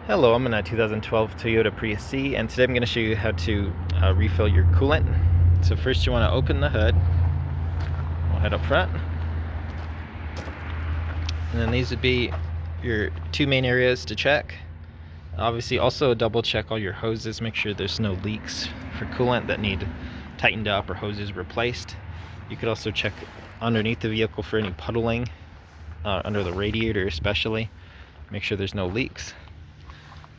Hello, I'm in a 2012 Toyota Prius C, and today I'm going to show you how to refill your coolant. So first you want to open the hood. We'll head up front. And then these would be your two main areas to check. Obviously also double check all your hoses, make sure there's no leaks for coolant that need tightened up or hoses replaced. You could also check underneath the vehicle for any puddling, under the radiator especially. Make sure there's no leaks.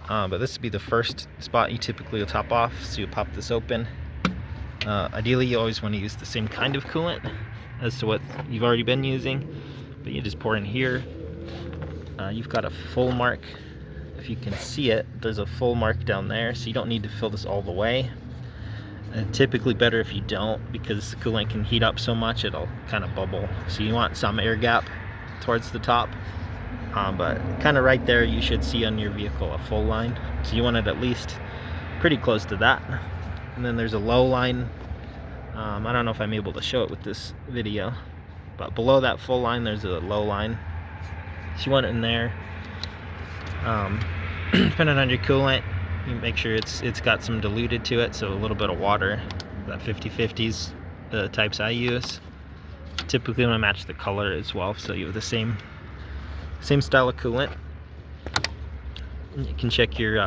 But this would be the first spot you typically will top off, so you pop this open. Ideally you always want to use the same kind of coolant as to what you've already been using, but you just pour in here. You've got a full mark. If you can see it, there's a full mark down there, so you don't need to fill this all the way. And typically better if you don't, because the coolant can heat up so much it'll kind of bubble, so you want some air gap towards the top. But kind of right there you should see on your vehicle a full line, so you want it at least pretty close to that. And then there's a low line. I don't know if I'm able to show it with this video, but below that full line there's a low line, so you want it in there. Depending on your coolant, you make sure it's got some diluted to it, so a little bit of water. That 50/50s the types I use. Typically want to match the color as well, so you have the same style of coolant. You can check your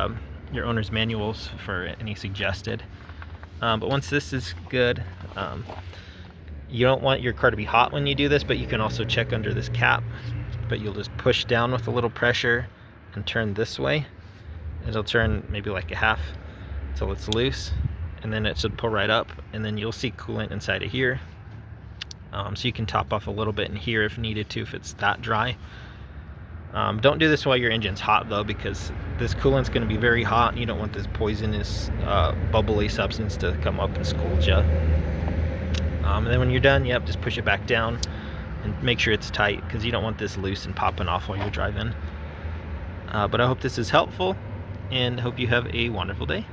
owner's manuals for any suggested. But once this is good, you don't want your car to be hot when you do this, but you can also check under this cap. But you'll just push down with a little pressure and turn this way. It'll turn maybe like a half until it's loose, and then it should pull right up, and then you'll see coolant inside of here. So you can top off a little bit in here if needed to, if it's that dry. Don't do this while your engine's hot though, because this coolant's going to be very hot and you don't want this poisonous bubbly substance to come up and scald you. And then when you're done, just push it back down and make sure it's tight, because you don't want this loose and popping off while you're driving. But I hope this is helpful, and hope you have a wonderful day.